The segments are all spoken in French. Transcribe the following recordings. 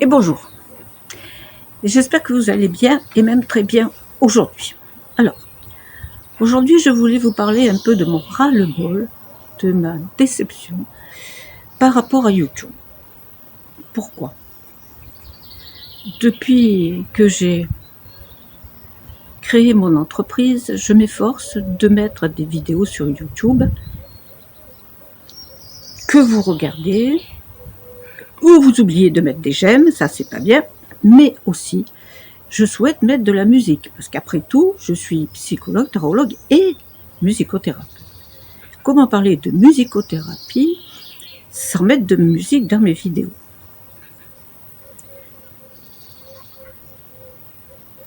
et bonjour. J'espère que vous allez bien et même très bien aujourd'hui. Alors, aujourd'hui je voulais vous parler un peu de mon ras-le-bol, de ma déception par rapport à YouTube. Pourquoi ? Depuis que j'ai créé mon entreprise, je m'efforce de mettre des vidéos sur YouTube que vous regardez, ou vous oubliez de mettre des j'aime, ça c'est pas bien, mais aussi je souhaite mettre de la musique, parce qu'après tout, je suis psychologue, tarologue et musicothérapeute. Comment parler de musicothérapie sans mettre de musique dans mes vidéos ?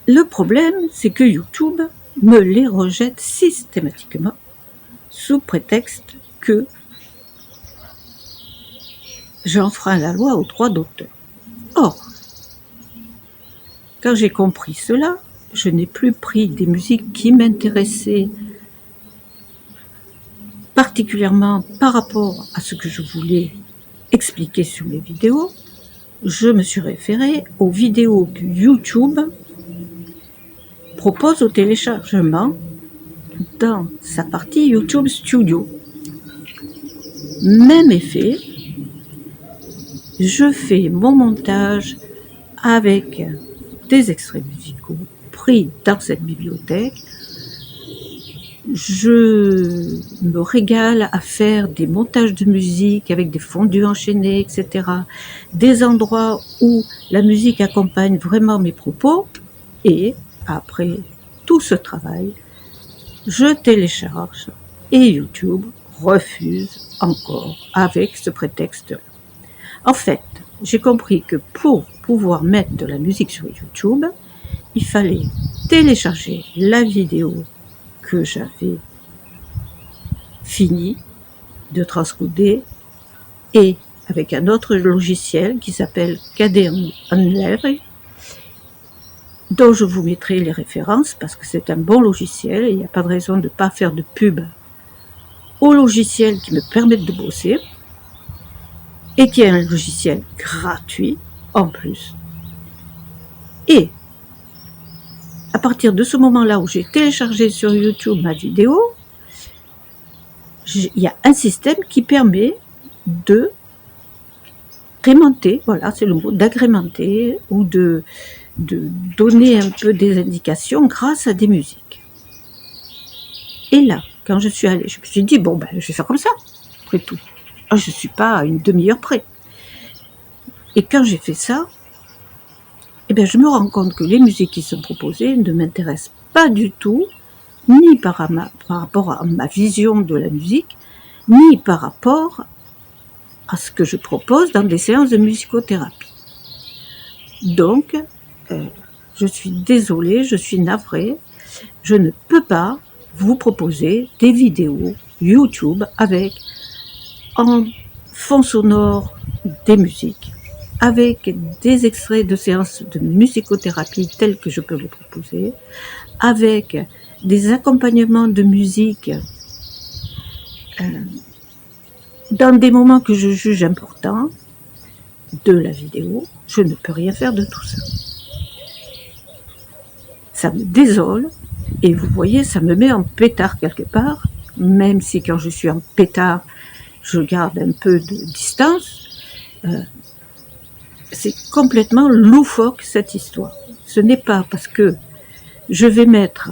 Le problème, c'est que YouTube me les rejette systématiquement sous prétexte que j'enfreins la loi aux droits d'auteur. Or, quand j'ai compris cela, je n'ai plus pris des musiques qui m'intéressaient particulièrement par rapport à ce que je voulais expliquer sur mes vidéos. Je me suis référée aux vidéos que YouTube propose au téléchargement dans sa partie YouTube Studio. Même effet, je fais mon montage avec des extraits musicaux pris dans cette bibliothèque. Je me régale à faire des montages de musique avec des fondus enchaînés, etc. Des endroits où la musique accompagne vraiment mes propos. Et après tout ce travail, je télécharge et YouTube refuse encore avec ce prétexte-là. En fait, j'ai compris que pour pouvoir mettre de la musique sur YouTube, il fallait télécharger la vidéo que j'avais fini de transcoder et avec un autre logiciel qui s'appelle KDE Unleavened, dont je vous mettrai les références parce que c'est un bon logiciel et il n'y a pas de raison de ne pas faire de pub au logiciel qui me permettent de bosser et qui est un logiciel gratuit en plus. Et à partir de ce moment-là où j'ai téléchargé sur YouTube ma vidéo, il y a un système qui permet de agrémenter, voilà c'est le mot, d'agrémenter ou de donner un peu des indications grâce à des musiques. Et là, quand je suis allée, je me suis dit, bon ben je vais faire comme ça, après tout. Je ne suis pas à une demi-heure près. Et quand j'ai fait ça, eh bien, je me rends compte que les musiques qui sont proposées ne m'intéressent pas du tout, ni par rapport à ma vision de la musique, ni par rapport à ce que je propose dans des séances de musicothérapie. Donc, je suis désolée, je suis navrée, je ne peux pas vous proposer des vidéos YouTube avec en fond sonore des musiques, avec des extraits de séances de musicothérapie tels que je peux vous proposer, avec des accompagnements de musique dans des moments que je juge importants de la vidéo. Je ne peux rien faire de tout ça. Ça me désole et vous voyez, ça me met en pétard quelque part, même si quand je suis en pétard, je garde un peu de distance. C'est complètement loufoque cette histoire. Ce n'est pas parce que je vais mettre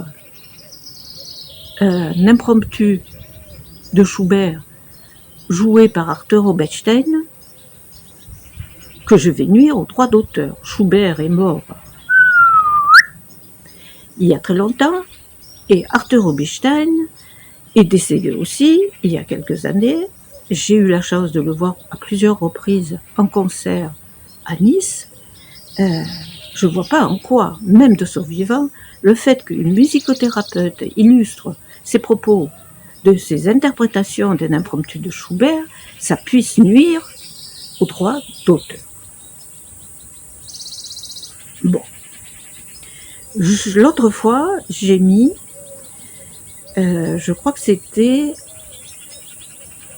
un impromptu de Schubert joué par Arthur Rubinstein que je vais nuire aux droits d'auteur. Schubert est mort il y a très longtemps et Arthur Rubinstein est décédé aussi il y a quelques années. J'ai eu la chance de le voir à plusieurs reprises en concert à Nice. Je ne vois pas en quoi, même de son vivant, le fait qu'une musicothérapeute illustre ses propos de ses interprétations d'un impromptu de Schubert, ça puisse nuire aux droits d'auteur. Bon. L'autre fois, j'ai mis, je crois que c'était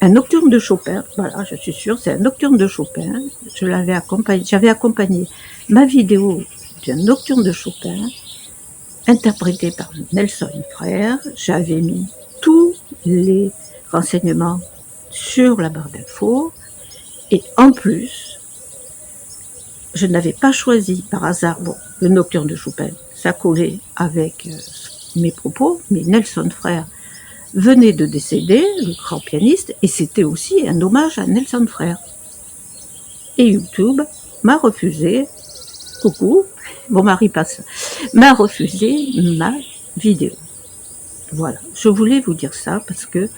un nocturne de Chopin, voilà, je suis sûre, c'est un nocturne de Chopin. J'avais accompagné ma vidéo d'un nocturne de Chopin, interprété par Nelson Frère. J'avais mis tous les renseignements sur la barre d'infos, et en plus, je n'avais pas choisi par hasard, bon, le nocturne de Chopin, ça collait avec mes propos, mais Nelson Frère venait de décéder, le grand pianiste, et c'était aussi un hommage à Nelson Frère. Et YouTube m'a refusé, coucou, mon mari passe, m'a refusé ma vidéo. Voilà, je voulais vous dire ça parce que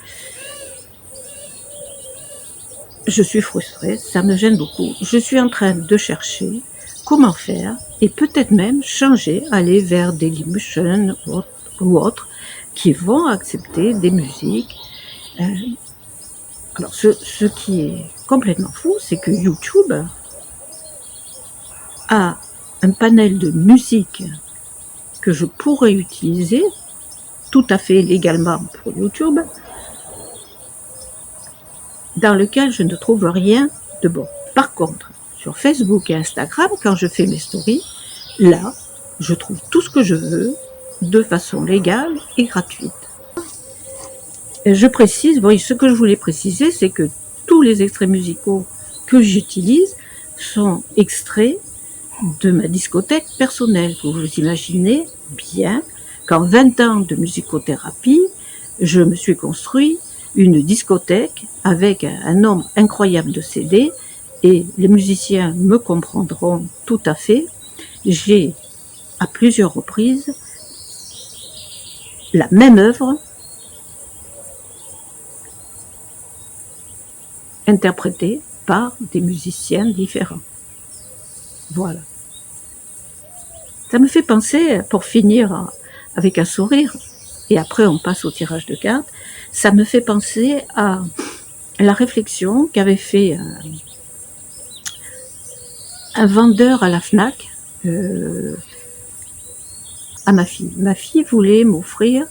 je suis frustrée, ça me gêne beaucoup. Je suis en train de chercher comment faire et peut-être même changer, aller vers Dailymotion ou autres qui vont accepter des musiques. Alors, ce qui est complètement fou, c'est que YouTube a un panel de musique que je pourrais utiliser tout à fait légalement pour YouTube, dans lequel je ne trouve rien de bon. Par contre, sur Facebook et Instagram, quand je fais mes stories, là, je trouve tout ce que je veux de façon légale et gratuite. Et je précise, bon, ce que je voulais préciser, c'est que tous les extraits musicaux que j'utilise sont extraits de ma discothèque personnelle. Vous vous imaginez bien qu'en 20 ans de musicothérapie, je me suis construit une discothèque avec un nombre incroyable de CD, et les musiciens me comprendront tout à fait. J'ai, à plusieurs reprises, la même œuvre interprétée par des musiciens différents. Voilà. Ça me fait penser, pour finir avec un sourire, et après on passe au tirage de cartes, ça me fait penser à la réflexion qu'avait fait un vendeur à la Fnac à ma fille. Ma fille voulait m'offrir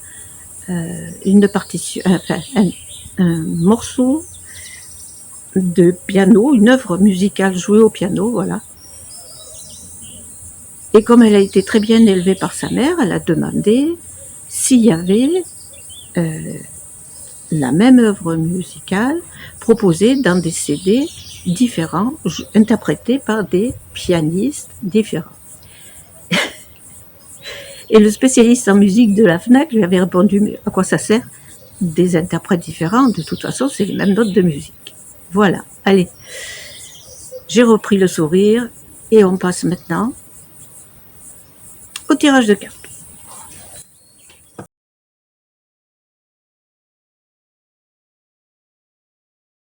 une partition, enfin, un morceau de piano, une œuvre musicale jouée au piano, voilà. Et comme elle a été très bien élevée par sa mère, elle a demandé s'il y avait la même œuvre musicale proposée dans des CD différents, interprétés par des pianistes différents. Et le spécialiste en musique de la Fnac lui avait répondu: mais à quoi ça sert? Des interprètes différents, de toute façon, c'est les mêmes notes de musique. Voilà, allez. J'ai repris le sourire et on passe maintenant au tirage de cartes.